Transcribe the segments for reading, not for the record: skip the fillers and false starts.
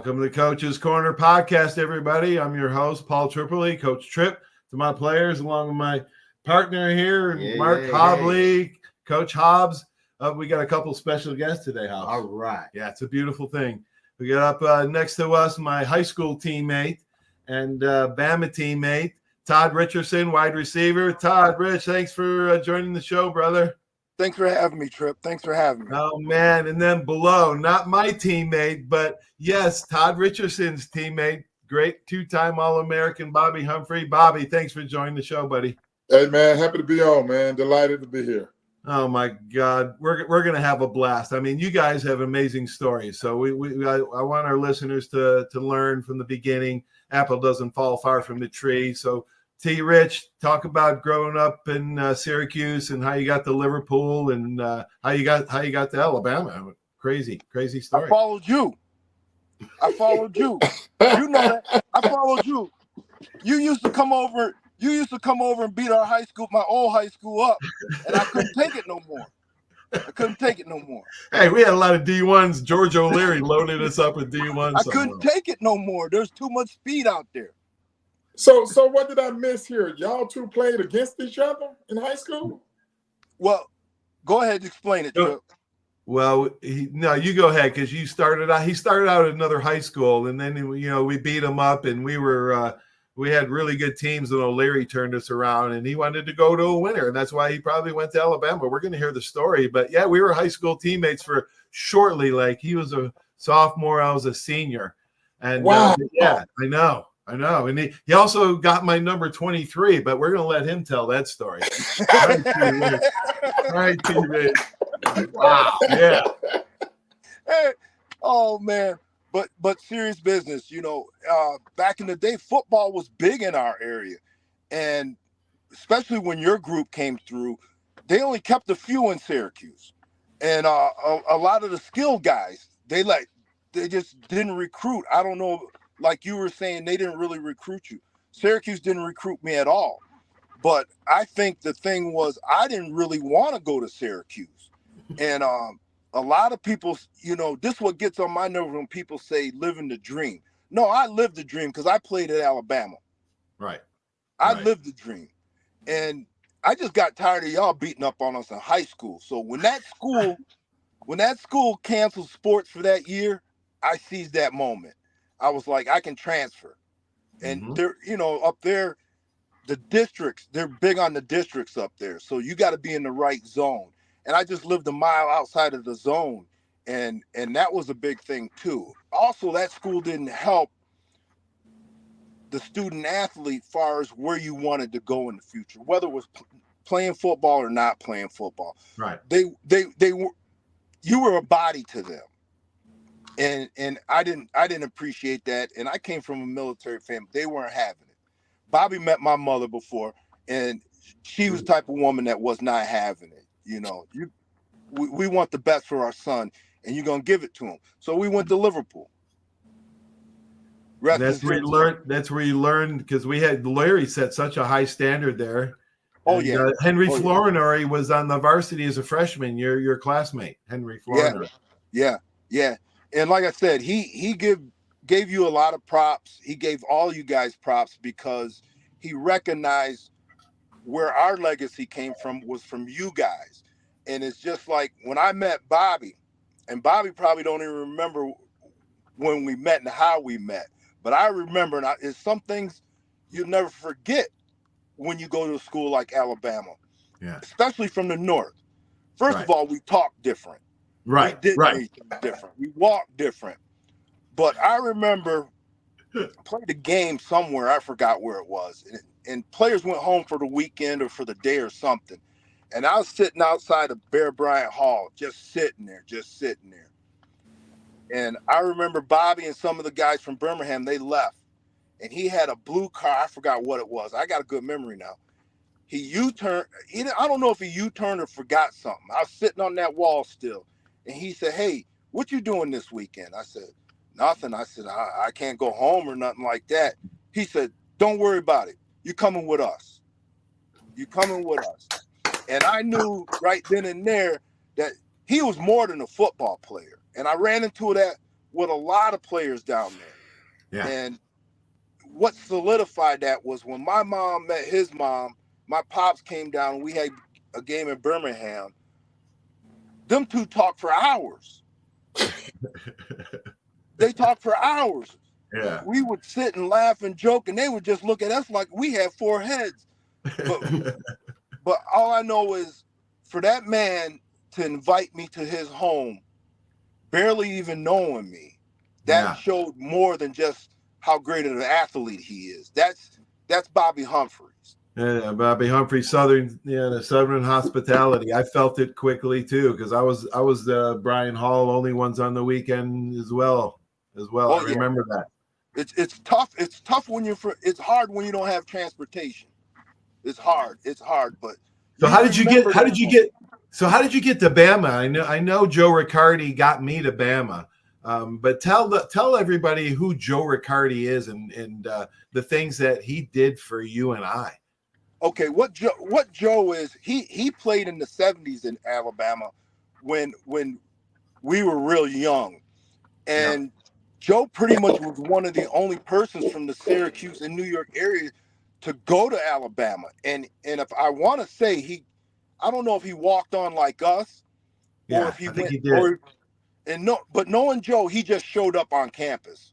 Welcome to the Coach's Corner podcast, everybody. I'm your host, Paul Tripoli, Coach Tripp, to my players, along with my partner here, Mark Hobley, Coach Hobbs. We got a couple special guests today, Hobbs. All right. Yeah, it's a beautiful thing. We got up next to us my high school teammate and Bama teammate, Todd Richardson, wide receiver. Todd, Rich, thanks for joining the show, brother. Thanks for having me, Tripp. Thanks for having me. Oh, man. And then below, not my teammate, but yes, Todd Richardson's teammate, great two-time All-American Bobby Humphrey. Bobby, thanks for joining the show, buddy. Hey, man, happy to be on, man. Delighted to be here. Oh, my God. We're going to have a blast. I mean, you guys have amazing stories. So I want our listeners to learn from the beginning. Apple doesn't fall far from the tree. So, T. Rich, talk about growing up in Syracuse and how you got to Liverpool and how you got to Alabama. Crazy story. I followed you. You know that. I followed you. You used to come over and beat our high school, my old high school up, and I couldn't take it no more. Hey, we had a lot of D1s. George O'Leary loaded us up with D1s. I couldn't take it no more. There's too much speed out there. So what did I miss here? Y'all two played against each other in high school? Well, go ahead and explain it, Tripp. Well, you go ahead because you started out. He started out at another high school, and then we beat him up, and we had really good teams. And O'Leary turned us around, and he wanted to go to a winner, and that's why he probably went to Alabama. We're going to hear the story, but yeah, we were high school teammates for shortly. Like he was a sophomore, I was a senior, and wow, yeah, I know. And he also got my number 23, but we're going to let him tell that story. Right, TV. Wow. Yeah. Hey, oh, man. But serious business, back in the day, football was big in our area. And especially when your group came through, they only kept a few in Syracuse. And a lot of the skilled guys, they just didn't recruit. I don't know. Like you were saying, they didn't really recruit you. Syracuse didn't recruit me at all. But I think the thing was I didn't really want to go to Syracuse. And a lot of people, this is what gets on my nerves when people say living the dream. No, I lived the dream because I played at Alabama. Right. I lived the dream. And I just got tired of y'all beating up on us in high school. So when that school canceled sports for that year, I seized that moment. I was like, I can transfer. And they're, up there, the districts, they're big on the districts up there. So you got to be in the right zone. And I just lived a mile outside of the zone. And that was a big thing too. Also, that school didn't help the student athlete far as where you wanted to go in the future, whether it was playing football or not playing football. Right. You were a body to them. And I didn't appreciate that. And I came from a military family. They weren't having it. Bobby met my mother before, and she was the type of woman that was not having it. We want the best for our son, and you're gonna give it to him. So we went to Liverpool. That's where you learned because we had Larry set such a high standard there. Oh, and, yeah. Henry Florinori was on the varsity as a freshman. Your classmate, Henry Florinori. Yeah. And like I said, he gave you a lot of props. He gave all you guys props because he recognized where our legacy came from was from you guys. And it's just like when I met Bobby, and Bobby probably don't even remember when we met and how we met. But I remember, and it's some things you'll never forget when you go to a school like Alabama, especially from the north. First of all, we talk different. Right. We did anything different. We walked different. But I remember played a game somewhere. I forgot where it was. And players went home for the weekend or for the day or something. And I was sitting outside of Bear Bryant Hall, just sitting there. And I remember Bobby and some of the guys from Birmingham, they left. And he had a blue car. I forgot what it was. I got a good memory now. He U-turned. I don't know if he U-turned or forgot something. I was sitting on that wall still. And he said, "Hey, what you doing this weekend?" I said, "Nothing." I said, I can't go home or nothing like that. He said, "Don't worry about it. You coming with us. And I knew right then and there that he was more than a football player. And I ran into that with a lot of players down there. Yeah. And what solidified that was when my mom met his mom, my pops came down and we had a game in Birmingham. Them two talked for hours. They talked for hours. Yeah. We would sit and laugh and joke, and they would just look at us like we had four heads. But all I know is for that man to invite me to his home, barely even knowing me, that showed more than just how great of an athlete he is. That's Bobby Humphreys. Yeah, Bobby Humphrey, the Southern hospitality. I felt it quickly too, because I was Brian Hall, only ones on the weekend as well. Oh, I remember that. It's tough. It's tough it's hard when you don't have transportation. It's hard. But so how did you get to Bama? I know Joe Riccardi got me to Bama. But tell everybody who Joe Riccardi is and the things that he did for you and I. Okay, what Joe is, he played in the 70s in Alabama when we were real young. And Joe pretty much was one of the only persons from the Syracuse and New York area to go to Alabama. And if I want to say I don't know if he walked on like us or if he went he did. But knowing Joe, he just showed up on campus.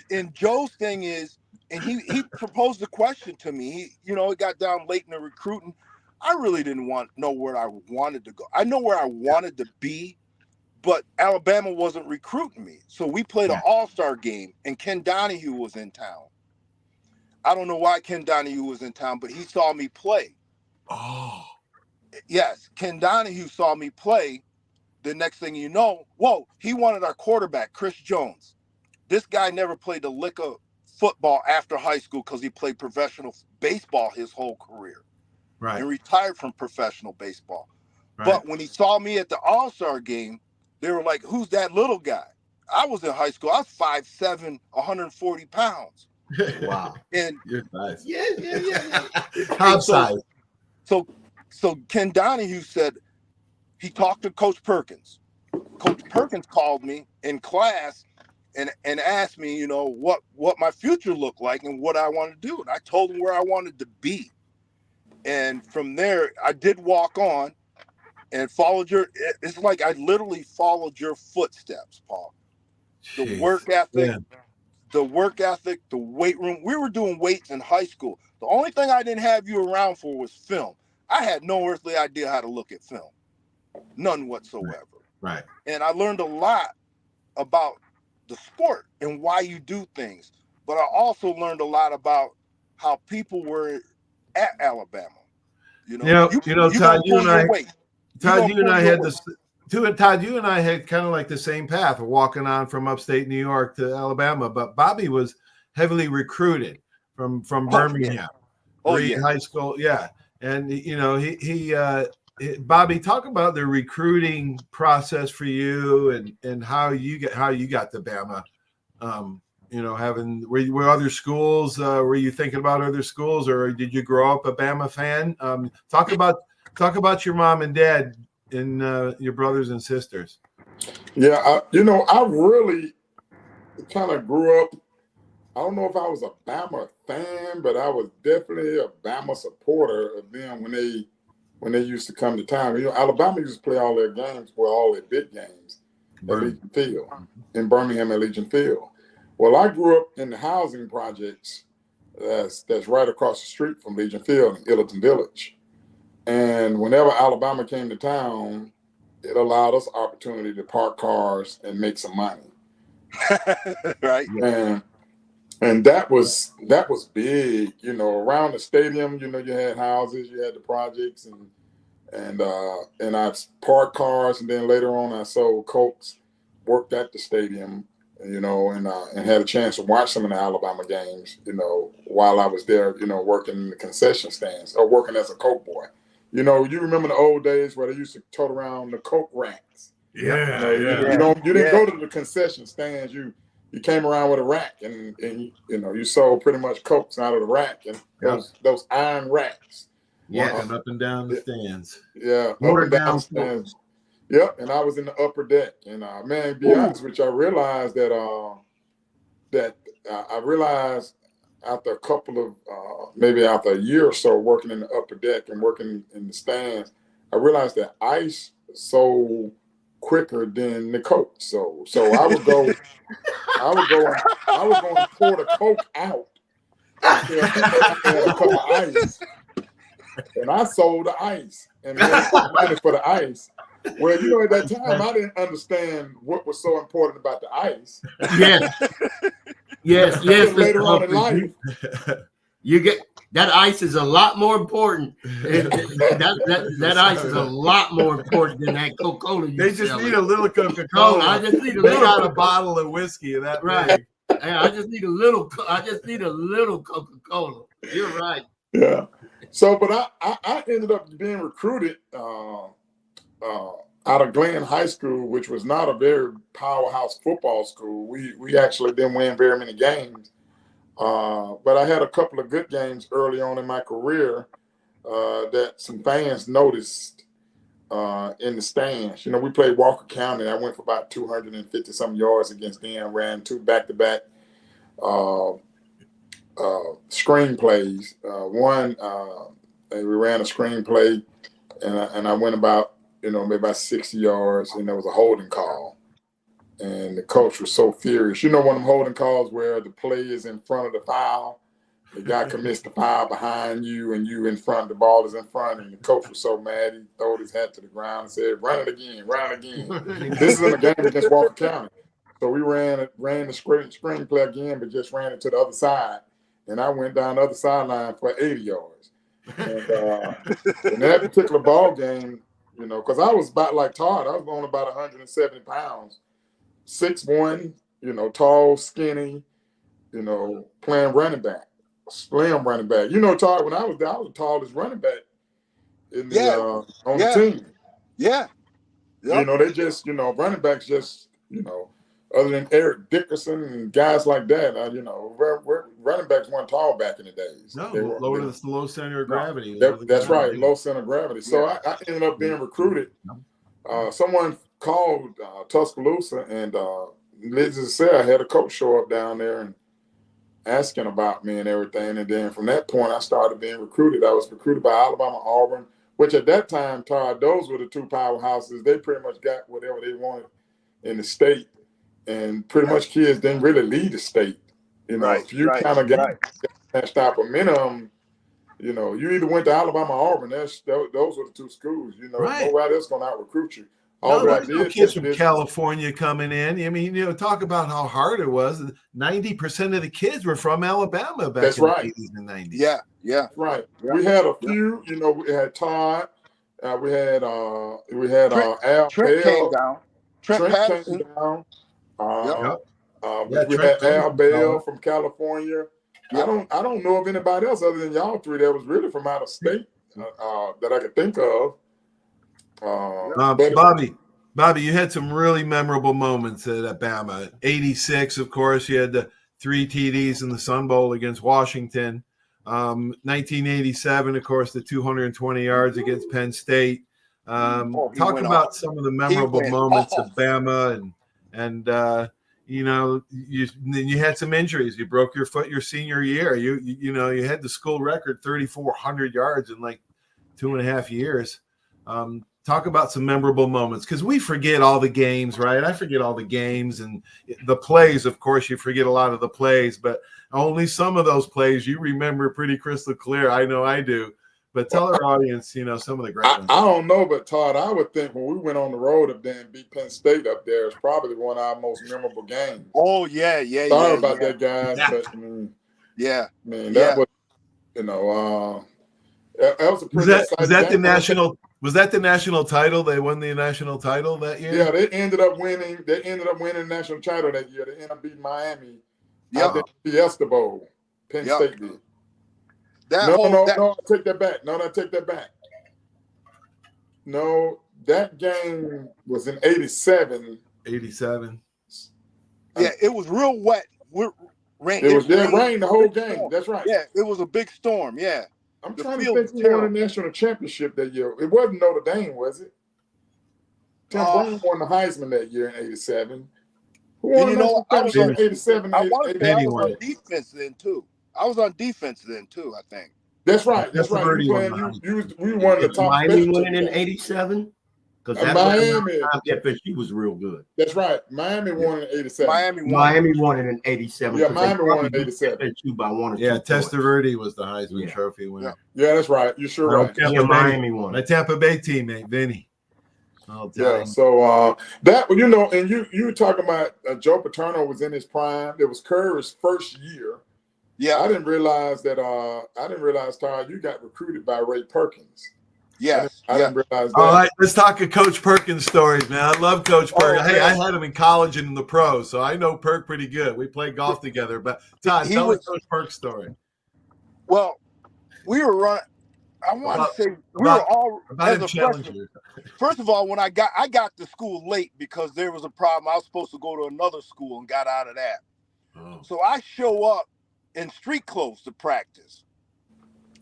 and Joe's thing is, and he proposed a question to me. It got down late in the recruiting. I really didn't know where I wanted to go. I know where I wanted to be, but Alabama wasn't recruiting me. So we played an all-star game, and Ken Donahue was in town. I don't know why Ken Donahue was in town, but he saw me play. Oh. Yes, Ken Donahue saw me play. The next thing you know, he wanted our quarterback, Chris Jones. This guy never played a lick of football after high school because he played professional baseball his whole career. Right. And retired from professional baseball. Right. But when he saw me at the All-Star game, they were like, who's that little guy? I was in high school. I was 5'7", 140 pounds. Wow. And you're nice. Yeah. Top size. So Ken Donahue said he talked to Coach Perkins. Coach Perkins called me in class and asked me, what my future looked like and what I wanted to do. And I told him where I wanted to be. And from there, I did walk on and it's like I literally followed your footsteps, Paul. The work ethic, the weight room. We were doing weights in high school. The only thing I didn't have you around for was film. I had no earthly idea how to look at film. None whatsoever. Right. And I learned a lot about the sport and why you do things. But I also learned a lot about how people were at Alabama. Todd, you and I had kind of like the same path of walking on from upstate New York to Alabama, but Bobby was heavily recruited from Birmingham. High school. Yeah. And Bobby, talk about the recruiting process for you and how you got to Bama. Were other schools? Were you thinking about other schools, or did you grow up a Bama fan? Talk about your mom and dad and your brothers and sisters. Yeah, I really kind of grew up. I don't know if I was a Bama fan, but I was definitely a Bama supporter of them when they used to come to town. Alabama used to play all their games, all their big games at Legion Field, in Birmingham at Legion Field. Well, I grew up in the housing projects that's right across the street from Legion Field in Illiton Village. And whenever Alabama came to town, it allowed us opportunity to park cars and make some money. Right. And that was big, around the stadium, you had houses, you had the projects and I parked cars, and then later on I sold Cokes, worked at the stadium, and had a chance to watch some of the Alabama games, while I was there, working in the concession stands or working as a Coke boy. You remember the old days where they used to tote around the Coke racks. Yeah. You didn't go to the concession stands. You came around with a rack and you sold pretty much Cokes out of the rack and those iron racks. Walking up and down the stands. Yeah, Motor up and down down stands. Yep, and I was in the upper deck. And man, to be honest with you, I realized that I realized after a couple of maybe after a year or so working in the upper deck and working in the stands, I realized that ice sold quicker than the Coke. So I would go and pour the Coke out until I had a cup of ice. And I sold the ice and money for the ice. Well, at that time I didn't understand what was so important about the ice. Yes. Later on in life, you get that ice is a lot more important. That ice is a lot more important than that Coca-Cola. They just need a little Coca-Cola. I just need a They little. got a bottle of whiskey of that right. I just need a little Coca-Cola. You're right. Yeah. So, but I ended up being recruited out of Glenn High School, which was not a very powerhouse football school. We actually didn't win very many games. But I had a couple of good games early on in my career that some fans noticed in the stands. We played Walker County. I went for about 250 some yards against them, ran 2 back-to-back screenplays. One, we ran a screenplay, and I went about, maybe about 60 yards, and there was a holding call. And the coach was so furious. One of them holding calls where the play is in front of the foul. The guy commits the foul behind you, and you in front. The ball is in front, and the coach was so mad he threw his hat to the ground and said, "Run it again, run it again." This is in the game against Walker County. So we ran the screenplay again, but just ran it to the other side. And I went down the other sideline for 80 yards. And in that particular ball game, because I was about like Todd, I was only about 170 pounds, 6'1", tall, skinny, playing running back, slim running back. Todd, when I was there, I was the tallest running back in the, on the team. Yeah. Yep. They just, running backs just, other than Eric Dickerson and guys like that, running backs weren't tall back in the days. No, low center of gravity. That's right, low center of gravity. So I ended up being recruited. Someone called Tuscaloosa, and Liz said I had a coach show up down there and asking about me and everything. And then from that point, I started being recruited. I was recruited by Alabama, Auburn, which at that time, Todd, those were the 2 powerhouses. They pretty much got whatever they wanted in the state. And pretty much kids didn't really leave the state. If you kind of got that type of minimum, you either went to Alabama or Auburn. Those were the 2 schools. Nobody else going to out-recruit you. Kids from California coming in. I mean, talk about how hard it was. 90% of the kids were from Alabama back in the 80s and 90s. Yeah. Right. Yeah. We had a few. We had Todd. We had Al Trent Bell. Came down. Trent came down. We had Al Bell from California. I don't know of anybody else other than y'all 3 that was really from out of state that I could think of. Bobby, you had some really memorable moments at Bama. 86, of course, you had the 3 TDs in the Sun Bowl against Washington. 1987, of course, the 220 yards against Penn State. Talk about some of the memorable moments of Bama, and you had some injuries. You broke your foot your senior year. You had the school record 3,400 yards in like 2.5 years. Talk about some memorable moments, because we forget all the games, right? I forget all the games and the plays. Of course, you forget a lot of the plays, but only some of those plays you remember pretty crystal clear. I know I do. But tell our audience, some of the great ones. I don't know, but Todd, I would think when we went on the road up there and beat Penn State up there, it's probably one of our most memorable games. Oh, yeah. Sorry about that, guys. Yeah. But, that was, that was a pretty exciting game. Was that the national title? They won the national title that year? Yeah, they ended up winning the national title that year. They ended up beating Miami. Out there, the Fiesta Bowl. Penn State did. No, I take that back. I take that back. No, that game was in 87. 87. Yeah, it was real wet. It rained the whole game. Storm. That's right. Yeah, it was a big storm. Yeah. I'm trying to think who won the national championship that year. It wasn't Notre Dame, was it? Tim Brown won the Heisman that year in '87. Who And won you know, I was in '87? I want to say I was Anyway. on defense then too. I was on defense then too, I think. That's right. That's right. Testaverde You won playing? the You won the Did top Miami special winning in teams. '87? Because that Miami. FSU was real good. That's right. Miami won in '87. Miami won it in '87. Yeah, Miami won in '87. FSU by 1 or 2 Yeah, points. Testaverde was the Heisman Trophy winner. Yeah, that's right. You're sure right. Yeah, Miami won My it. Tampa Bay teammate, Vinny. Yeah, so that, you know, and you were talking about Joe Paterno was in his prime. It was Curry's first year. Yeah, I didn't realize, Todd, you got recruited by Ray Perkins. yes. I didn't realize that. All right, let's talk of Coach Perkins stories, man. I love Coach Perkins. Hey, I had him in college and in the pros, so I know Perk pretty good. We played golf together. But Todd, tell us Coach Perk's story. Well, we were running. I want to say we were all as a freshman. First of all, when I got to school late because there was a problem. I was supposed to go to another school and got out of that. Oh. So I show up in street clothes to practice.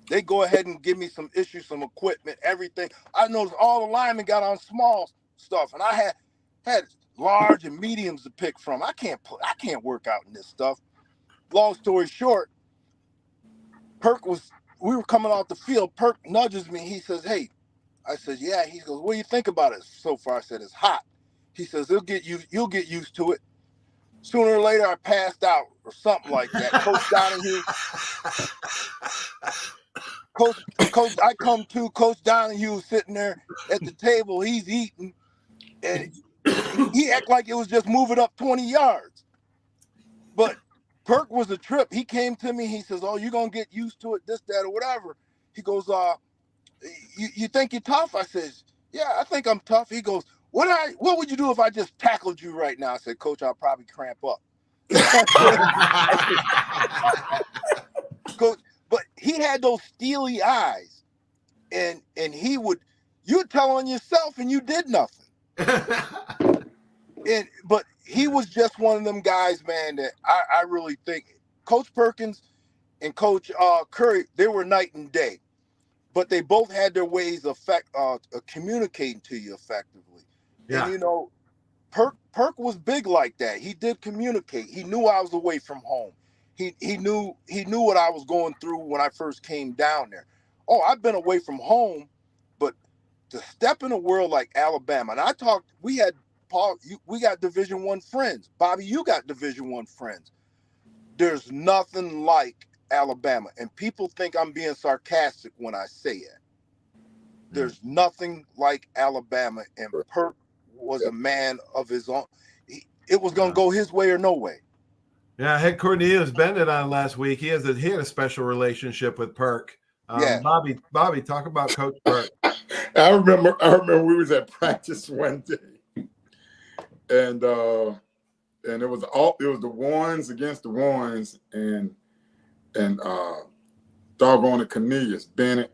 They go ahead and give me some equipment, everything. I noticed all the linemen got on small stuff, and I had large and mediums to pick from. I can't work out in this stuff. Long story short, we were coming off the field. Perk nudges me. He says, "Hey," I said, "Yeah." He goes, "What do you think about it so far?" I said, "It's hot." He says, "You'll get used to it." Sooner or later, I passed out or something like that. Coach Donahue. Coach, I come to. Coach Donahue sitting there at the table. He's eating, and he act like it was just moving up 20 yards. But Perk was a trip. He came to me. He says, "Oh, you're gonna get used to it, this, that, or whatever." He goes, "You think you're tough?" I says, "Yeah, I think I'm tough." He goes, What would you do if I just tackled you right now?" I said, "Coach, I'll probably cramp up." Coach, but he had those steely eyes, and you'd tell on yourself and you did nothing. But he was just one of them guys, man, that I really think Coach Perkins and Coach Curry, they were night and day, but they both had their ways of communicating to you effectively. Yeah. And you know, Perk was big like that. He did communicate. He knew I was away from home. He knew what I was going through when I first came down there. Oh, I've been away from home, but to step in a world like Alabama, and we had Paul, we got Division I friends. Bobby, you got Division I friends. There's nothing like Alabama, and people think I'm being sarcastic when I say it. There's nothing like Alabama, and Perk was a man of his own. It was going to go his way or no way. Yeah, I had Cornelius Bennett on last week. He had a special relationship with Perk. Yeah. Bobby, talk about Coach Perk. I remember we was at practice one day, and it was the ones against the ones, and doggone it, Cornelius Bennett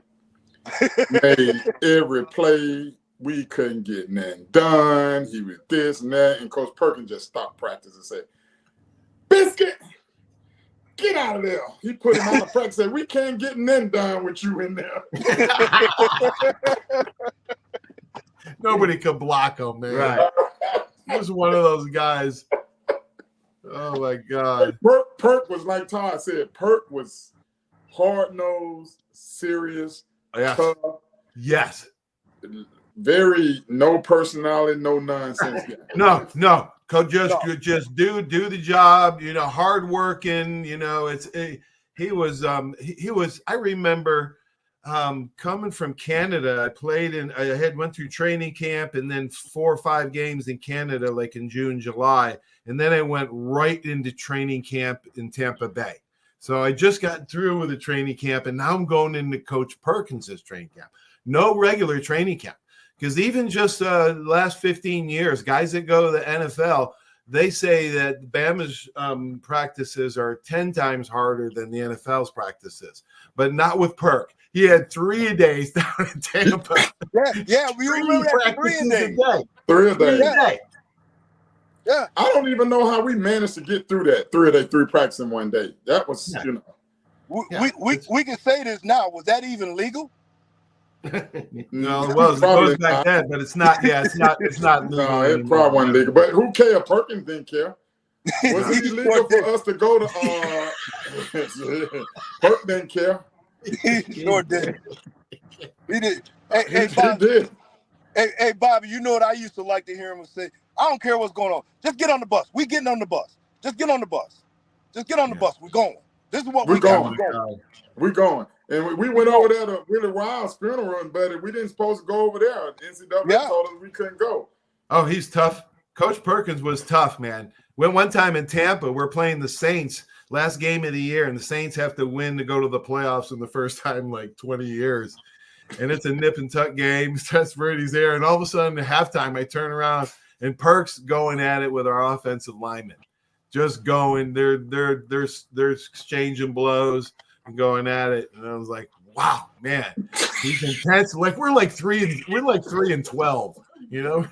made every play. We couldn't get nothing done. He was this and that, and Coach Perkins just stopped practice and said, "Biscuit, get out of there." He put him out of practice and said, "We can't get nothing done with you in there." Nobody could block him, man. Right. He was one of those guys. Oh my God. Perk was, like Todd said, Perk was hard-nosed, serious, tough. Yes. Very no personality, no nonsense guy. No. Coach, just do the job. You know, hardworking. You know, he was. I remember coming from Canada. I went through training camp and then 4 or 5 games in Canada, like in June, July, and then I went right into training camp in Tampa Bay. So I just got through with the training camp, and now I'm going into Coach Perkins's training camp. No regular training camp. Because even just the last 15 years, guys that go to the NFL, they say that Bama's practices are 10 times harder than the NFL's practices, but not with Perk. He had 3 days down in Tampa. Yeah, we remember that 3 a day. 3 a day. Yeah. I don't even know how we managed to get through that 3 a day, 3 practice in one day. That was, We can say this now. Was that even legal? No, it was. It goes back then, but it's not. Yeah, it's not. It's not legal. No, it probably wasn't legal. But who cared? Perkins didn't care. Was it illegal for us to go to? Perk didn't care. He sure did. He did. Hey, He Bobby, did. hey, Bobby, you know what I used to like to hear him say? I don't care what's going on. Just get on the bus. We getting on the bus. Just get on the bus. Just get on the bus. We're going. This is what We're we got. going. We're going. We're going. And we went over there to Willie Wild's funeral, but we didn't supposed to go over there. NCAA told us we couldn't go. Oh, he's tough. Coach Perkins was tough, man. When one time in Tampa, we're playing the Saints, last game of the year, and the Saints have to win to go to the playoffs in the first time in like 20 years. And it's a nip and tuck game. Testaverde there, and all of a sudden at halftime, I turn around and Perk's going at it with our offensive linemen, just going. They're exchanging blows and going at it, and I was like, wow, man, he's intense. Like we're like 3-12, you know,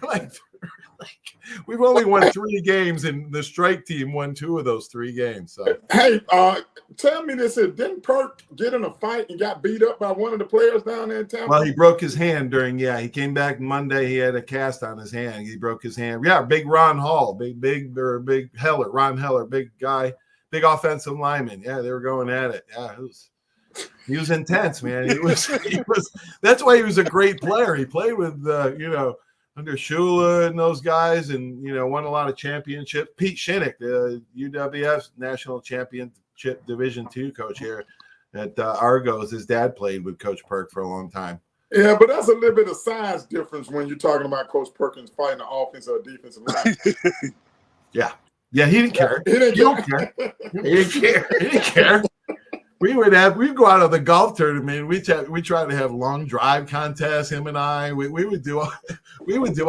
we've only won 3 games, and the strike team won 2 of those 3 games. So hey, tell me this: didn't Perk get in a fight and got beat up by one of the players down there in Tampa? well, he broke his hand during. Yeah, he came back Monday. He had a cast on his hand. He broke his hand. Yeah, big Ron Hall, big Heller, Ron Heller, big guy, big offensive lineman. Yeah, they were going at it. Yeah, he was intense, man. He was. That's why he was a great player. He played with under Shula and those guys, and won a lot of championships. Pete Shinnick, the UWF national championship Division II coach here at Argos, his dad played with Coach Perk for a long time. Yeah, but that's a little bit of size difference when you're talking about Coach Perkins fighting the offensive or defensive line. Yeah, he didn't care. He didn't care. He didn't care. We'd go out of the golf tournament. We try to have long drive contests. Him and I, we would do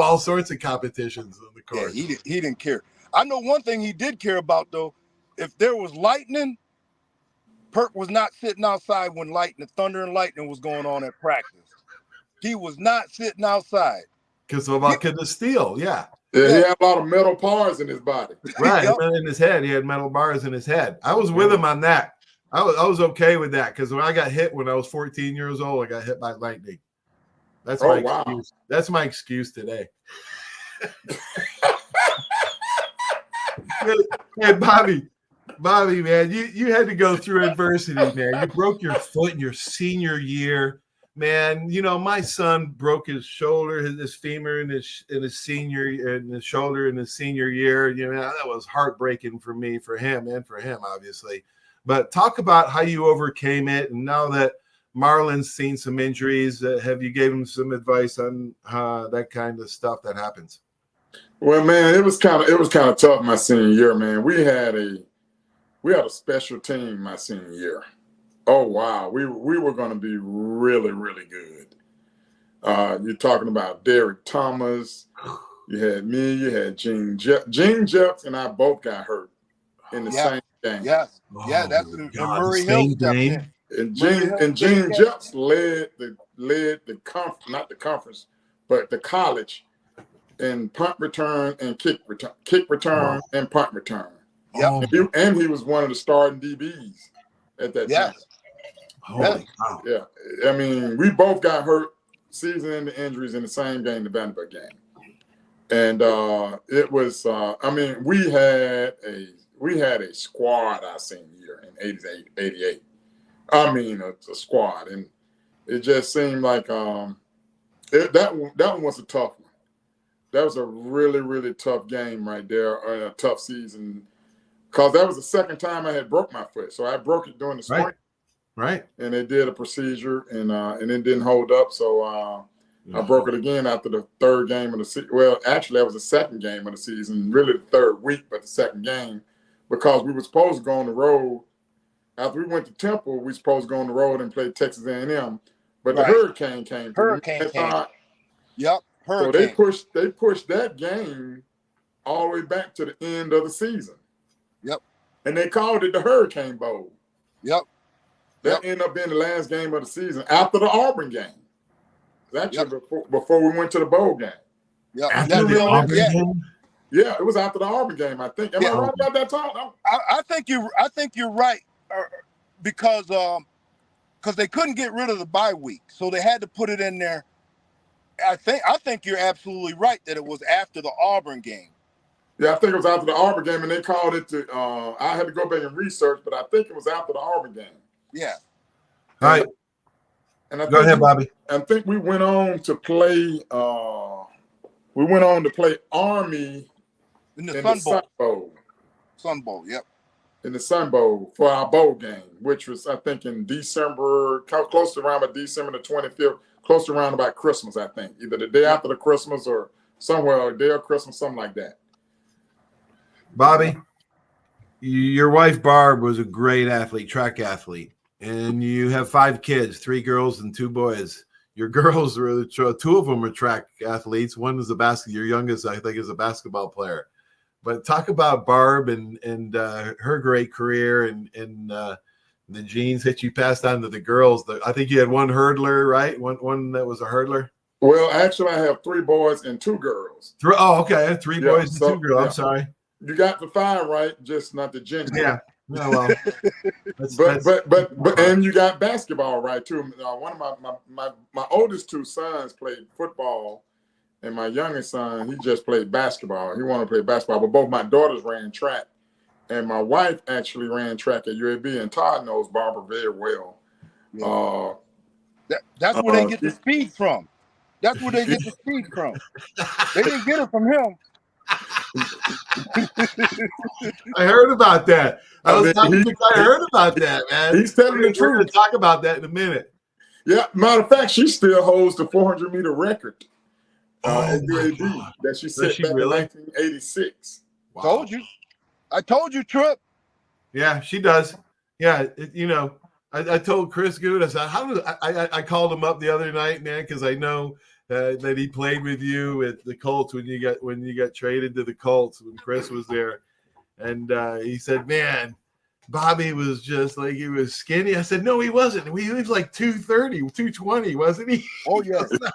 all sorts of competitions on the course. Yeah, he didn't care. I know one thing he did care about though. If there was lightning, Perk was not sitting outside when thunder and lightning was going on at practice. He was not sitting outside Because of the steel, yeah. Yeah, he had a lot of metal bars in his body. Right, in his head. He had metal bars in his head. I was with him on that. I was okay with that because when I got hit when I was 14 years old, I got hit by lightning. That's my excuse. That's my excuse today. Hey, Bobby, man, you had to go through adversity, man. You broke your foot in your senior year, man. My son broke his shoulder, his femur in his shoulder in his senior year. That was heartbreaking for me, for him, obviously. But talk about how you overcame it, and now that Marlon's seen some injuries, have you gave him some advice on that kind of stuff that happens? Well, man, it was kind of tough my senior year, man. We had a special team my senior year. Oh wow, we were going to be really, really good. You're talking about Derek Thomas. You had me. You had Gene Jeffs, and I both got hurt in the same game. Yes. Yeah, that's the Murray Hill stepped in. And Gene Jeffs led the conference, not the conference, but the college in punt return and kick return and punt return. Yep. And he was one of the starting DBs at that time. Holy cow. Yeah. I mean, we both got hurt season-ending injuries in the same game, the Vanderbilt game. And it was we had a squad our senior year in 88. I mean, a squad, and it just seemed like that one was a tough one. That was a really, really tough game right there, a tough season, because that was the second time I had broke my foot. So I broke it during the spring, right? And they did a procedure, and it didn't hold up. So I broke it again after the third game of the season. Well, actually, that was the second game of the season, really the third week, but the second game, because we were supposed to go on the road. After we went to Temple, we were supposed to go on the road and play Texas A&M, but the hurricane came. Yep. So they pushed that game all the way back to the end of the season. Yep. And they called it the Hurricane Bowl. Yep. That ended up being the last game of the season after the Auburn game. Actually, before we went to the bowl game. Yep. After the Auburn game? Yeah, it was after the Auburn game, I think. Am I right about that, Tom? I think you're right, because because they couldn't get rid of the bye week, so they had to put it in there. I think you're absolutely right that it was after the Auburn game. Yeah, I think it was after the Auburn game, and they called it to. I had to go back and research, but I think it was after the Auburn game. Yeah. All right. And I Go ahead, Bobby. I think we went on to play. We went on to play Army in the Sun Bowl. Sun Bowl, yep. In the Sun Bowl for our bowl game, which was, I think, in December, close to around about December the 25th, close to around about Christmas, I think. Either the day after the Christmas or somewhere, or day of Christmas, something like that. Bobby, your wife, Barb, was a great athlete, track athlete. And you have 5 kids, 3 girls and 2 boys. Your girls were 2 of them are track athletes. One is your youngest, I think, is a basketball player. But talk about Barb and her great career and the genes that you passed on to the girls. I think you had 1 hurdler, right? One that was a hurdler. Well, actually, I have 3 boys and 2 girls. Oh, okay, 3 boys and 2 girls. I'm sorry. You got the 5 right, just not the gender. Yeah. Oh, well. But and you got basketball right too. One of my oldest 2 sons played football, and my youngest son, he just played basketball. He wanted to play basketball, but both my daughters ran track, and my wife actually ran track at UAB. And Todd knows Barbara very well. Yeah. That's where they get the speed from. That's where they get the speed from. They didn't get it from him. I heard about that. I heard about that, man. He's telling the truth. We're going to talk about that in a minute. Yeah, matter of fact, she still holds the 400-meter record at UAB that she set back in 1986. Wow. Told you. I told you, Trip. Yeah, she does. Yeah, I told Chris Good, I said, I called him up the other night, man, because I know that he played with you at the Colts when you got traded to the Colts when Chris was there, and he said, "Man, Bobby was just like, he was skinny." I said, "No, he wasn't. He was like 230, 220, wasn't he?" Oh yes, no,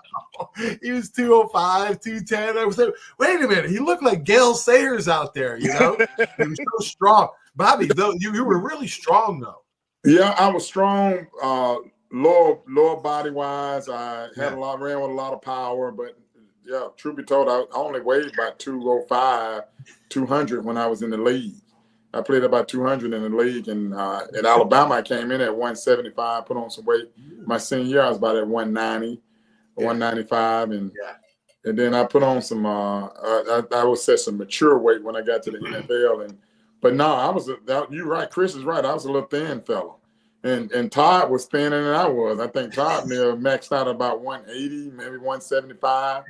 he was 205, 210. I was like, "Wait a minute, he looked like Gale Sayers out there." He was so strong. Bobby, though, you were really strong though. Yeah, I was strong. Lower body wise, I had ran with a lot of power, but yeah, truth be told, I only weighed about 205, 200 when I was in the league. I played about 200 in the league, and at Alabama, I came in at 175, put on some weight. My senior year, I was about at 190, 195, and then I put on some. I would set some mature weight when I got to the NFL, but no, you're right. Chris is right. I was a little thin fella. And Todd was thinner than I was. I think Todd may have maxed out about 180, maybe 175.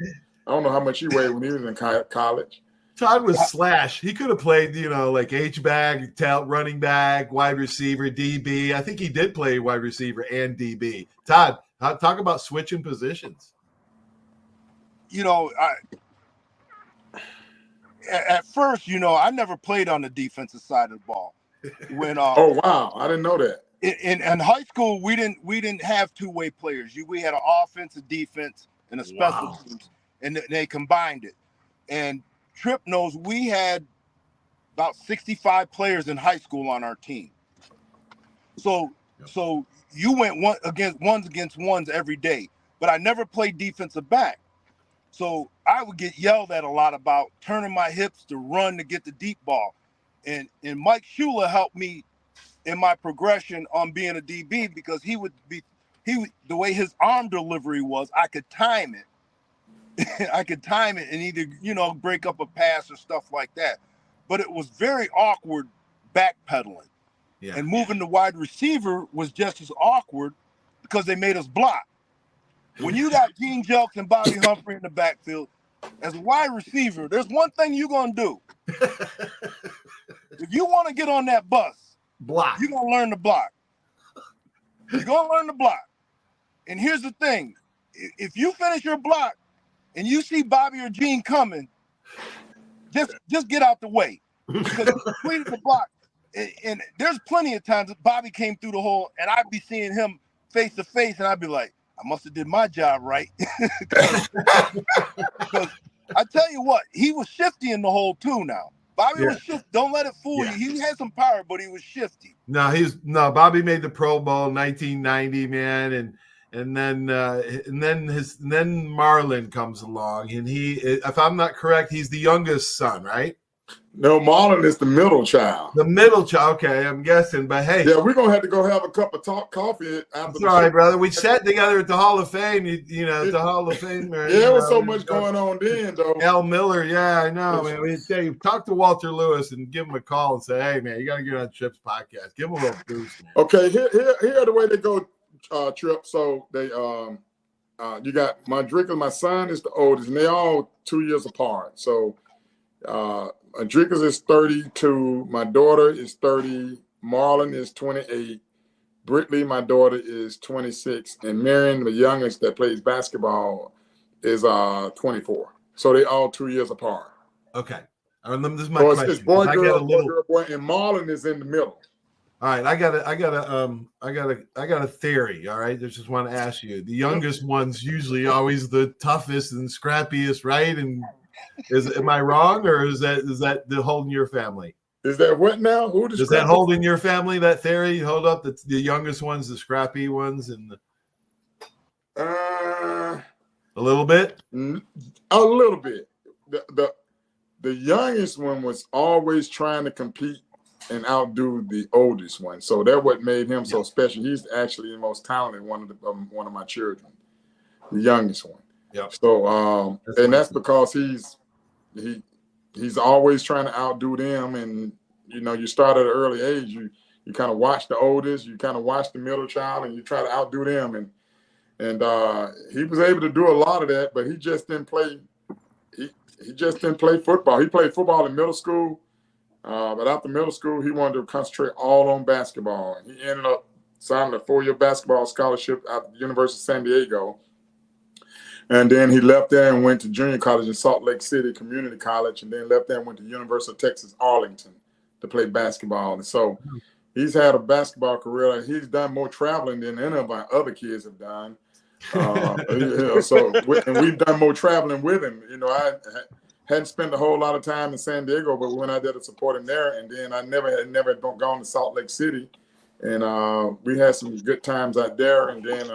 I don't know how much he weighed when he was in college. Todd was slash. He could have played, like H-back, running back, wide receiver, DB. I think he did play wide receiver and DB. Todd, talk about switching positions. At first, I never played on the defensive side of the ball. When oh wow, I didn't know that. In high school, we didn't have 2-way players. We had an offense, a defense, and a special teams, and they combined it. And Tripp knows we had about 65 players in high school on our team. So you went ones against ones every day, but I never played defensive back. So I would get yelled at a lot about turning my hips to run to get the deep ball, and Mike Shula helped me in my progression on being a DB, because the way his arm delivery was, I could time it. I could time it and either, break up a pass or stuff like that. But it was very awkward backpedaling. Yeah. And moving to wide receiver was just as awkward because they made us block. When you got Gene Jelks and Bobby Humphrey in the backfield, as a wide receiver, there's one thing you're going to do. If you want to get on that bus, block. You're going to learn to block. You're going to learn to block. And here's the thing. If you finish your block and you see Bobby or Gene coming, just get out the way. Because you completed the block. And there's plenty of times that Bobby came through the hole and I'd be seeing him face to face and I'd be like, I must have did my job right. Because I tell you what, he was shifty in the hole too now. Bobby was shifty. Don't let it fool you. He had some power, but he was shifty. No, Bobby made the Pro Bowl in 1990, man, and then Marlon comes along, and he, if I'm not correct, he's the youngest son, right? No, Marlon is the middle child. The middle child. Okay, I'm guessing, but hey, yeah, we're gonna have to go have a cup of coffee after. All right, brother. We sat together at the Hall of Fame. You know, at the Hall of Fame. Yeah, there was so much going on then, though. Al Miller, yeah, I know, man. We say talk to Walter Lewis and give him a call and say, hey, man, you got to get on Trip's podcast. Give him a little boost, man. Okay, here the way they go, Trip. So they you got my Drake and my son is the oldest, and they all 2 years apart. So Drickus is 32, my daughter is 30, Marlon is 28, Brittany, my daughter, is 26, and Marion, the youngest that plays basketball, is 24. So they all 2 years apart. Okay. This is my question. It's boy, girl, boy, and Marlon is in the middle. All right, I got a theory. All right, I just want to ask you. The youngest one's usually always the toughest and scrappiest, right? And am I wrong, or is that the hold in your family? Is that what now? Does that hold in your family? That theory? Hold up, the youngest ones, the scrappy ones, and a little bit. A little bit. The youngest one was always trying to compete and outdo the oldest one, so that's what made him so special. He's actually the most talented one of my children, the youngest one. Yeah. So that's because he's always trying to outdo them, and you start at an early age. You kind of watch the oldest, you kind of watch the middle child, and you try to outdo them. And he was able to do a lot of that, but he just didn't play. He just didn't play football. He played football in middle school, but after middle school, he wanted to concentrate all on basketball. And he ended up signing a 4-year basketball scholarship at the University of San Diego. And then he left there and went to junior college in Salt Lake City Community College, and then left there and went to University of Texas Arlington to play basketball. And so he's had a basketball career. He's done more traveling than any of our other kids have done. And we've done more traveling with him. I hadn't spent a whole lot of time in San Diego, but when I did to support him there, and then I never gone to Salt Lake City, and we had some good times out there. And then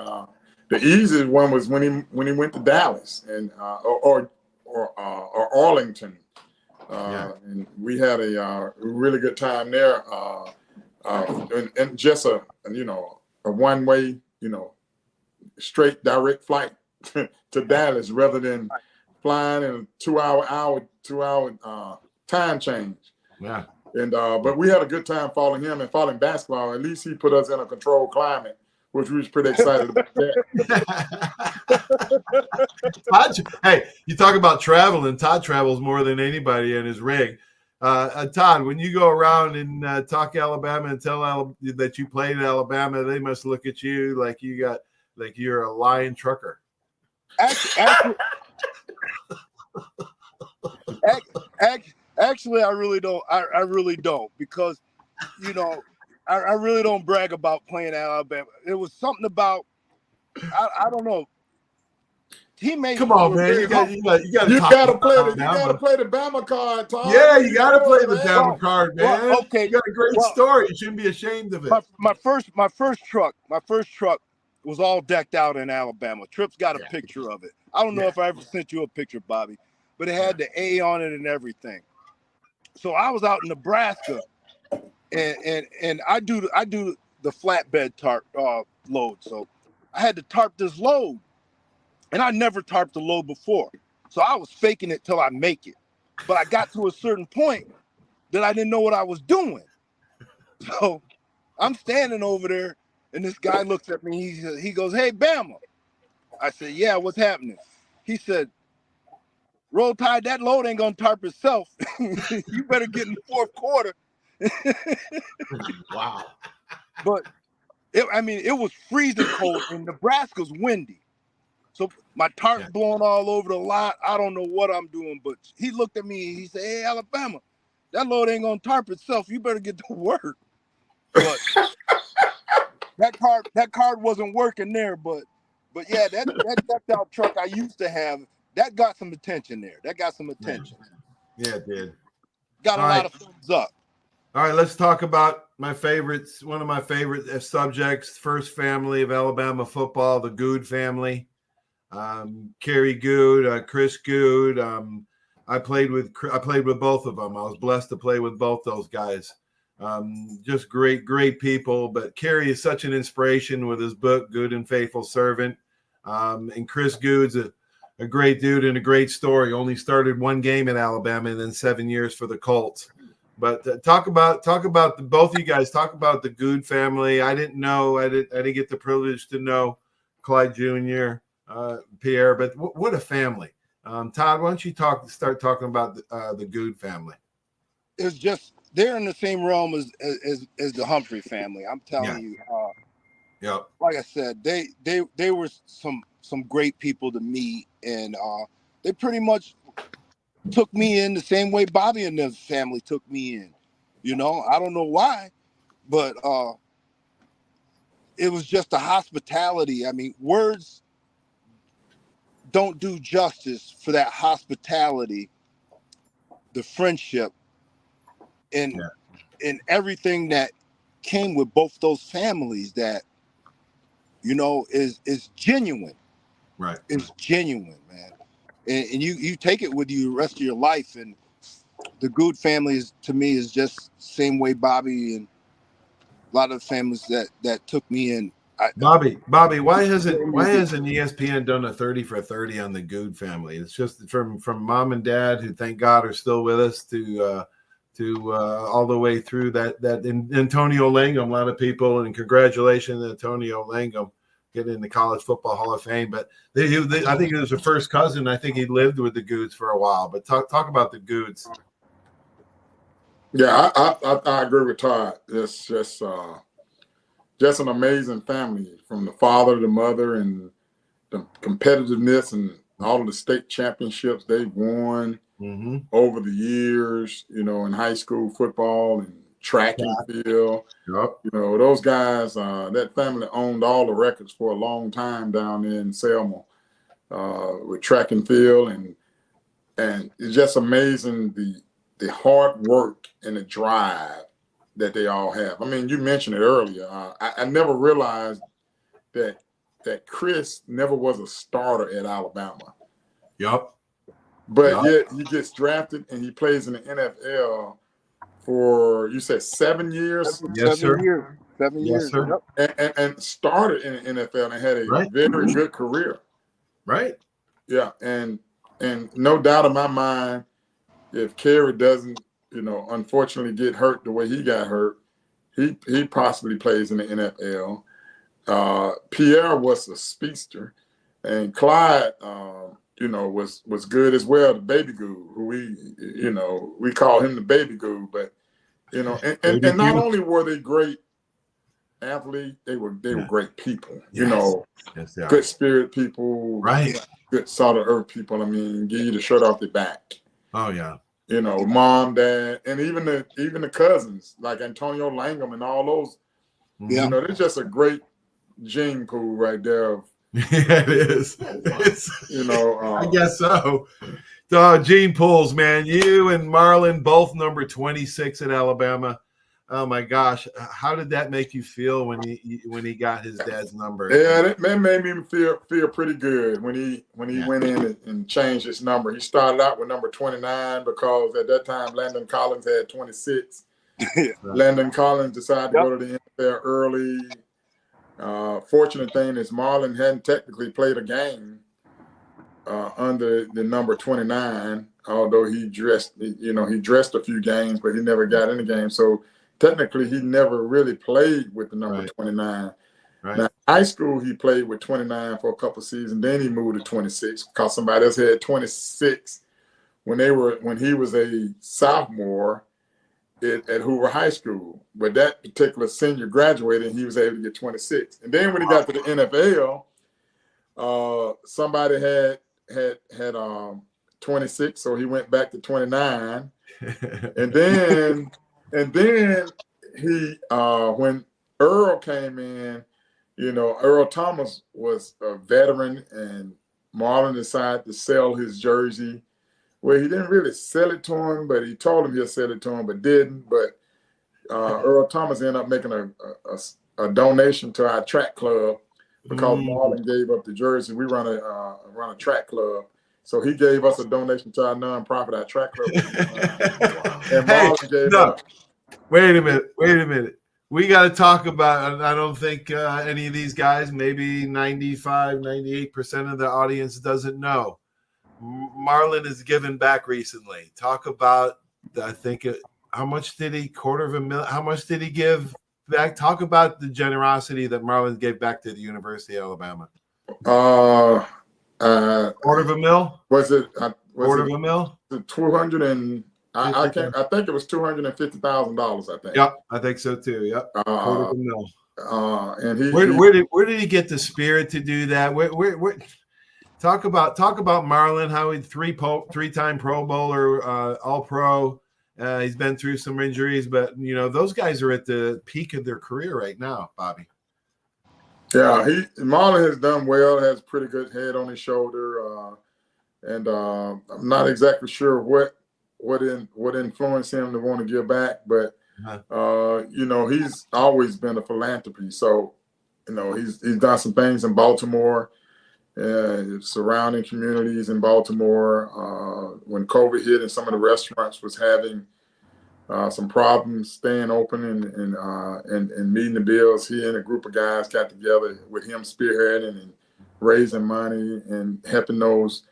the easiest one was when he went to Dallas and or Arlington, and we had a really good time there, and just a one-way straight direct flight to Dallas rather than flying in a 2 hour time change. Yeah. And but we had a good time following him and following basketball. At least he put us in a controlled climate, which we was pretty excited about that. Hey, you talk about traveling. Todd travels more than anybody in his rig. Todd, when you go around and talk Alabama and tell that you played at Alabama, they must look at you like you're a lying trucker. Actually, I really don't. I really don't, because I really don't brag about playing at Alabama. It was something about I don't know. Teammates. Come on, man! You got to play the Bama card, Tom. Yeah, you got to play the Bama card, man. Well, okay, you got a great story. You shouldn't be ashamed of it. My first truck was all decked out in Alabama. Tripp's got a picture of it. I don't know if I ever sent you a picture, Bobby, but it had the A on it and everything. So I was out in Nebraska, and I do the flatbed tarp load. So I had to tarp this load, and I never tarped a load before. So I was faking it till I make it. But I got to a certain point that I didn't know what I was doing. So I'm standing over there, and this guy looks at me. He goes, "Hey, Bama." I said, "Yeah, what's happening?" He said, "Roll Tide, that load ain't gonna tarp itself. You better get in the fourth quarter." Wow. But it was freezing cold, and Nebraska's windy. So my tarp's blowing all over the lot. I don't know what I'm doing, but he looked at me and he said, "Hey, Alabama, that load ain't gonna tarp itself. You better get to work." But that card wasn't working there. But yeah, that decked out truck I used to have, that got some attention there. That got some attention. Yeah, it did. got a All lot right. of thumbs up. All right, let's talk about my favorites. One of my favorite subjects, first family of Alabama football, the Good family. Kerry Good, Chris Good. I played with both of them. I was blessed to play with both those guys. Just great people. But Kerry is such an inspiration with his book, Good and Faithful Servant. And Chris Good's a great dude and a great story. Only started one game in Alabama and then 7 years for the Colts. But talk about both of you guys. Talk about the Good family. I didn't get the privilege to know Clyde Jr., Pierre, but what a family. Todd, why don't you start talking about the Good family? It's just they're in the same realm as the Humphrey family. I'm telling you. Yep. Like I said, they were some great people to meet, and they pretty much took me in the same way Bobby and his family took me in. You know, I don't know why, but it was just the hospitality. I mean, words don't do justice for that hospitality, the friendship, and everything that came with both those families that, you know, is genuine. Right. It's genuine, man. And you take it with you the rest of your life. And the Good family to me is just same way Bobby and a lot of families that took me in. Bobby, why hasn't ESPN done a 30 for 30 on the Good family? It's just from mom and dad, who thank God are still with us, to all the way through that Antonio Langham. A lot of people, and congratulations, Antonio Langham, getting in the College Football Hall of Fame. But I think it was a first cousin. I think he lived with the Goods for a while. But talk about the Goods. Yeah, I agree with Todd. It's just an amazing family, from the father to the mother, and the competitiveness and all of the state championships they've won over the years, you know, in high school football and track and field. Yep. You know, those guys, that family owned all the records for a long time down there in Selma with track and field. And it's just amazing the hard work and the drive that they all have. I mean, you mentioned it earlier. I never realized that Chris never was a starter at Alabama. Yep. But yet he gets drafted and he plays in the NFL for, you said, 7 years? Yes, sir. 7 years. Sir. Yep. And started in the NFL and had a very good career. Right. Yeah. And no doubt in my mind, if Kerry doesn't, you know, unfortunately get hurt the way he got hurt, he possibly plays in the NFL. Pierre was a speedster, and Clyde, you know, was good as well. The baby goo, who we call him the baby goo, but you know, and not only were they great athletes, they were great people. You know, good spirit people, right? Good salt of earth people. I mean, give you the shirt off their back. Oh yeah. You know, mom, dad, and even the cousins like Antonio Langham and all those. Yeah. You know, there's just a great gene pool right there. Yeah, it is. It's, you know, I guess so. Gene pools, man. You and Marlon both number 26 at Alabama. Oh my gosh, how did that make you feel when he got his dad's number? Yeah, that made me feel pretty good when he went in and changed his number. He started out with number 29 because at that time Landon Collins had 26. Landon Collins decided to go to the NFL early. Fortunate thing is Marlon hadn't technically played a game under the number 29, although he dressed a few games, but he never got in the game. So technically, he never really played with the number 29. Right. Now, high school, he played with 29 for a couple of seasons. Then he moved to 26 because somebody else had 26 when he was a sophomore at Hoover High School. But that particular senior graduated, and he was able to get 26. And then when he got to the NFL, somebody had 26, so he went back to 29, and then he when Earl came in, you know, Earl Thomas was a veteran, and Marlon decided to sell his jersey Well, he didn't really sell it to him, but he told him he'll sell it to him, but didn't. But Earl Thomas ended up making a donation to our track club because Marlon gave up the jersey. We run a track club. So he gave us a donation to our nonprofit, our track club. And Marlon gave up. Wait a minute. We got to talk about, I don't think any of these guys, maybe 95, 98% of the audience doesn't know. Marlon has given back recently. Talk about, how much did he, $250,000, how much did he give back? Talk about the generosity that Marlon gave back to the University of Alabama. $250,000? Was it $250,000? 200 and I think it was $250,000. I think. Yep, I think so too. Yep. $250,000. And where did he get the spirit to do that? Where talk about Marlon, how he three-time Pro Bowler, All Pro. He's been through some injuries, but those guys are at the peak of their career right now, Bobby. Yeah, Marlon has done well, has pretty good head on his shoulder, and I'm not exactly sure what influenced him to want to give back, but he's always been a philanthropy. So, he's done some things in Baltimore, surrounding communities in Baltimore. When COVID hit and some of the restaurants was having some problems staying open and meeting the bills, he and a group of guys got together with him spearheading and raising money and helping those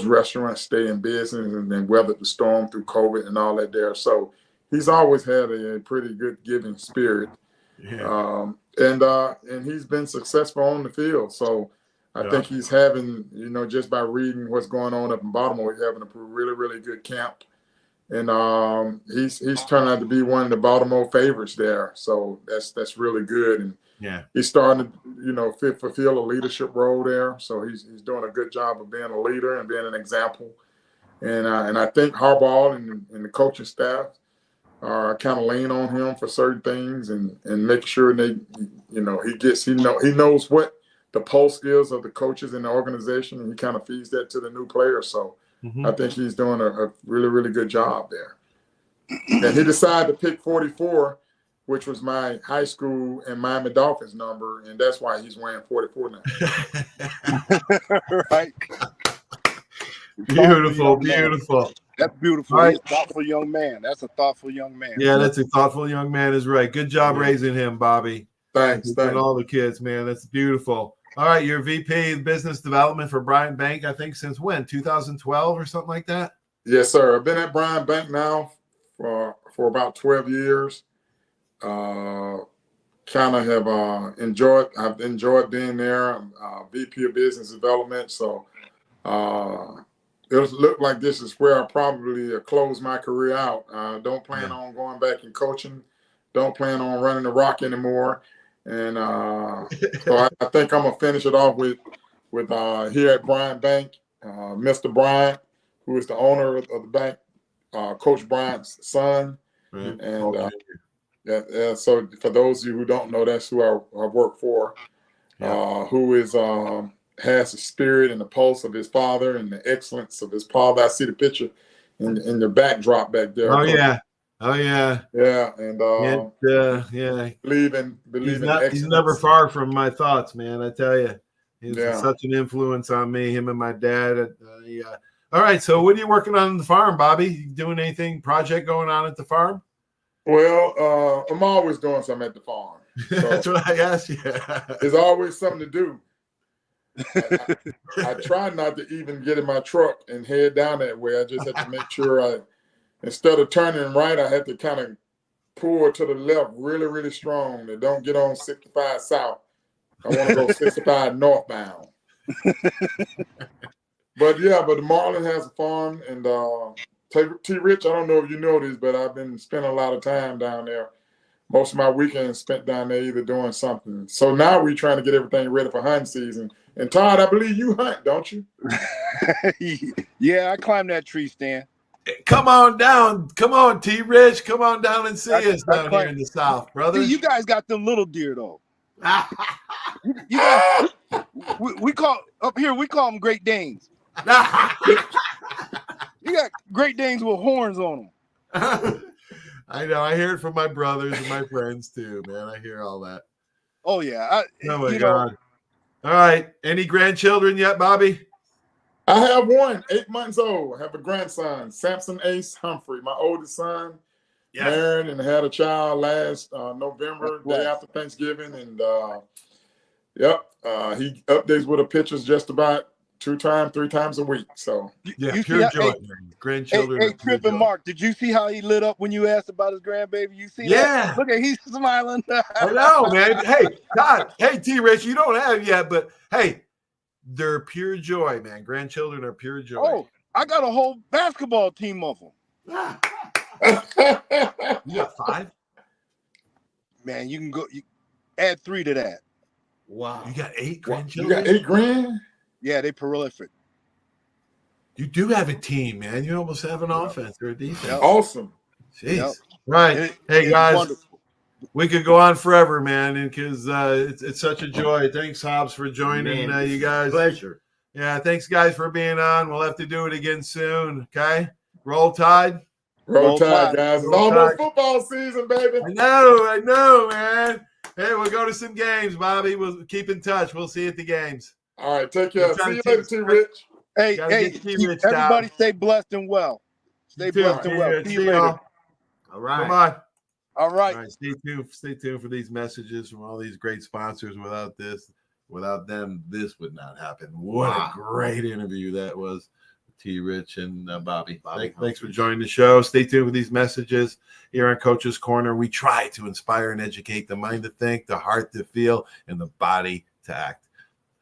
restaurants stay in business and then weather the storm through COVID and all that there. So he's always had a pretty good giving spirit. Yeah. And he's been successful on the field. So I think he's having, just by reading what's going on up in Baltimore, he's having a really, really good camp. And he's turned out to be one of the Baltimore favorites there. So that's really good. And he's starting to, fulfill a leadership role there. So he's doing a good job of being a leader and being an example. And I think Harbaugh and the coaching staff are kind of lean on him for certain things and make sure he knows what the pulse is of the coaches in the organization, and he kind of feeds that to the new players. So I think he's doing a really, really good job there. And he decided to pick 44, which was my high school and Miami Dolphins number, and that's why he's wearing 44 now. Right. Beautiful. That's beautiful. Right. He's a thoughtful young man. That's a thoughtful young man. Yeah, that's a thoughtful young man is right. Good job raising him, Bobby. Thanks. And all the kids, man. That's beautiful. All right, you're VP of Business Development for Bryant Bank, I think, since when? 2012 or something like that? Yes, sir. I've been at Bryant Bank now for about 12 years. Kind of have enjoyed being there. I'm VP of Business Development, so it look like this is where I probably close my career out. Don't plan on going back and coaching. Don't plan on running the rock anymore. And so I think I'm gonna finish it off with here at Bryant Bank, Mr. Bryant, who is the owner of the bank, Coach Bryant's son. Right. And so for those of you who don't know, that's who I work for. Who is has the spirit and the pulse of his father and the excellence of his father. I see the picture in the backdrop back there. Oh yeah. Yeah, and believe he's never far from my thoughts, man. I tell you, he's such an influence on me. Him and my dad. All right, so what are you working on the farm, Bobby? You doing anything project going on at the farm? Well, I'm always doing something at the farm. So that's what I asked you. There's always something to do. I try not to even get in my truck and head down that way. I just have to make sure instead of turning right, I have to kind of pull to the left really, really strong and don't get on 65 south. I want to go 65 northbound. But the Marlin has a farm, and T. Rich, I don't know if you know this, but I've been spending a lot of time down there. Most of my weekends spent down there either doing something. So now we're trying to get everything ready for hunting season. And Todd, I believe you hunt, don't you? Yeah, I climbed that tree stand. Come on down. Come on, T. Rich. Come on down and see us down here in the South, brother. See, you guys got them little deer, though. You guys, we call up here, we call them Great Danes. You got Great Danes with horns on them. I know. I hear it from my brothers and my friends too, man. I hear all that. Oh yeah. Oh my God. All right. Any grandchildren yet, Bobby? I have one, 8 months old. I have a grandson, Samson Ace Humphrey, my oldest son. Yes. Married and had a child last November, day after Thanksgiving. And he updates with the pictures just about 3 times a week. So yeah, you pure see joy. how, Grandchildren. Hey, Trip and Mark, did you see how he lit up when you asked about his grandbaby? You see that? Look at, he's smiling. I know, man. Hey, Todd. Hey, T. Rich, you don't have yet, but hey, they're pure joy, man. Grandchildren are pure joy. Oh, I got a whole basketball team of them. You got 5? Man, you can add 3 to that. Wow. You got 8 you grandchildren? got 8 grand? Yeah, they prolific. You do have a team, man. You almost have an offense or a defense. Yep. Awesome. Jeez. Yep. Right. Hey, guys, wonderful. we could go on forever, man, because it's such a joy. Thanks, Hobbs, for joining you guys. Pleasure. Yeah, thanks, guys, for being on. We'll have to do it again soon, okay? Roll Tide. Roll Tide, guys. It's almost football season, baby. I know, man. Hey, we'll go to some games, Bobby. We'll keep in touch. We'll see you at the games. All right, take care. See you later, T. Rich. Hey, Rich everybody out. stay blessed and well. Stay blessed and well. See you later. All right. Come on. All right. Stay tuned for these messages from all these great sponsors. Without them, this would not happen. What a great interview that was. T. Rich and Bobby. Thanks for joining the show. Stay tuned for these messages here on Coach's Corner. We try to inspire and educate the mind to think, the heart to feel, and the body to act.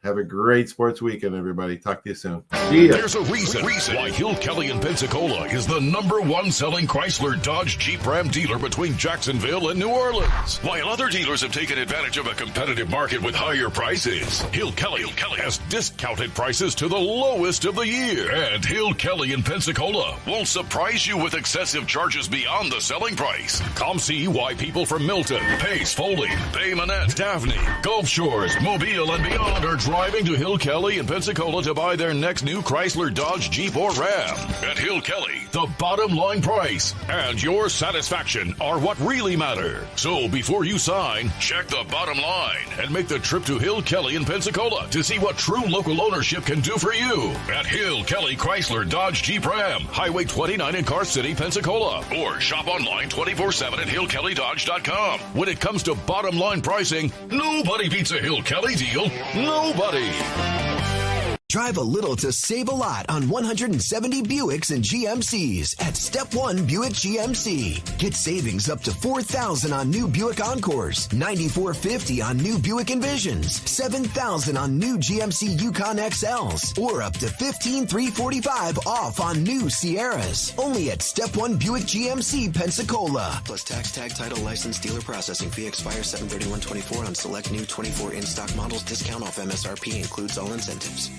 Have a great sports weekend, everybody. Talk to you soon. There's a reason why Hill Kelly in Pensacola is the #1 selling Chrysler Dodge Jeep Ram dealer between Jacksonville and New Orleans. While other dealers have taken advantage of a competitive market with higher prices, Hill Kelly has discounted prices to the lowest of the year. And Hill Kelly in Pensacola won't surprise you with excessive charges beyond the selling price. Come see why people from Milton, Pace, Foley, Bay Minette, Daphne, Gulf Shores, Mobile, and beyond are driving to Hill Kelly in Pensacola to buy their next new Chrysler, Dodge, Jeep, or Ram. At Hill Kelly, the bottom line price and your satisfaction are what really matter. So before you sign, check the bottom line and make the trip to Hill Kelly in Pensacola to see what true local ownership can do for you. At Hill Kelly Chrysler, Dodge, Jeep, Ram, Highway 29 in Car City, Pensacola. Or shop online 24/7 at hillkellydodge.com. When it comes to bottom line pricing, nobody beats a Hill Kelly deal. Nobody. Drive a little to save a lot on 170 Buicks and GMCs at Step 1 Buick GMC. Get savings up to $4,000 on new Buick Encores, $9,450 on new Buick Envisions, $7,000 on new GMC Yukon XLs, or up to $15,345 off on new Sierras. Only at Step 1 Buick GMC, Pensacola. Plus tax, tag, title, license, dealer processing fee expires 7/31/24 on select new 24 in-stock models. Discount off MSRP includes all incentives.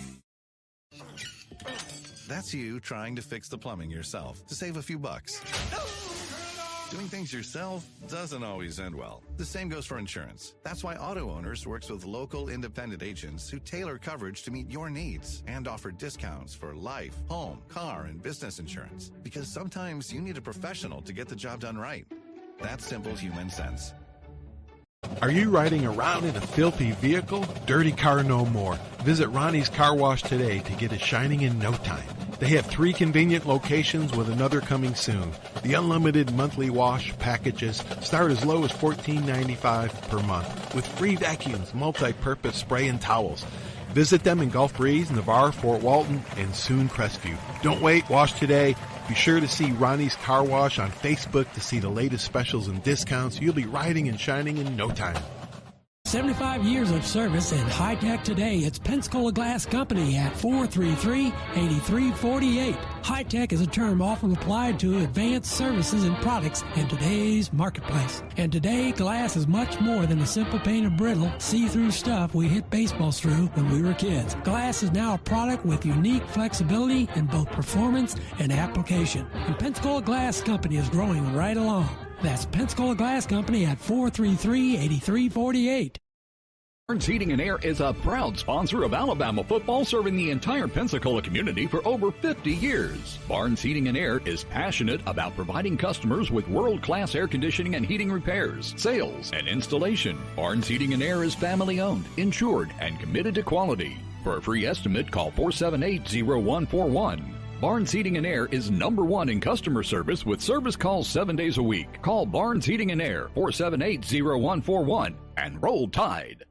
That's you trying to fix the plumbing yourself to save a few bucks. Doing things yourself doesn't always end well. The same goes for insurance. That's why Auto Owners works with local independent agents who tailor coverage to meet your needs and offer discounts for life, home, car, and business insurance. Because sometimes you need a professional to get the job done right. That's simple human sense. Are you riding around in a filthy vehicle? Dirty car no more. Visit Ronnie's Car Wash today to get it shining in no time. They have 3 convenient locations with another coming soon. The unlimited monthly wash packages start as low as $14.95 per month with free vacuums, multi-purpose spray, and towels. Visit them in Gulf Breeze, Navarre, Fort Walton, and soon Crestview. Don't wait, wash today. Be sure to see Ronnie's Car Wash on Facebook to see the latest specials and discounts. You'll be riding and shining in no time. 75 years of service and high tech today. It's Pensacola Glass Company at 433-8348. High tech is a term often applied to advanced services and products in today's marketplace. And today, glass is much more than the simple painted brittle, see-through stuff we hit baseballs through when we were kids. Glass is now a product with unique flexibility in both performance and application. And Pensacola Glass Company is growing right along. That's Pensacola Glass Company at 433-8348. Barnes Heating and Air is a proud sponsor of Alabama football, serving the entire Pensacola community for over 50 years. Barnes Heating and Air is passionate about providing customers with world-class air conditioning and heating repairs, sales, and installation. Barnes Heating and Air is family-owned, insured, and committed to quality. For a free estimate, call 478-0141. Barnes Heating and Air is #1 in customer service with service calls 7 days a week. Call Barnes Heating and Air, 478-0141, and roll Tide.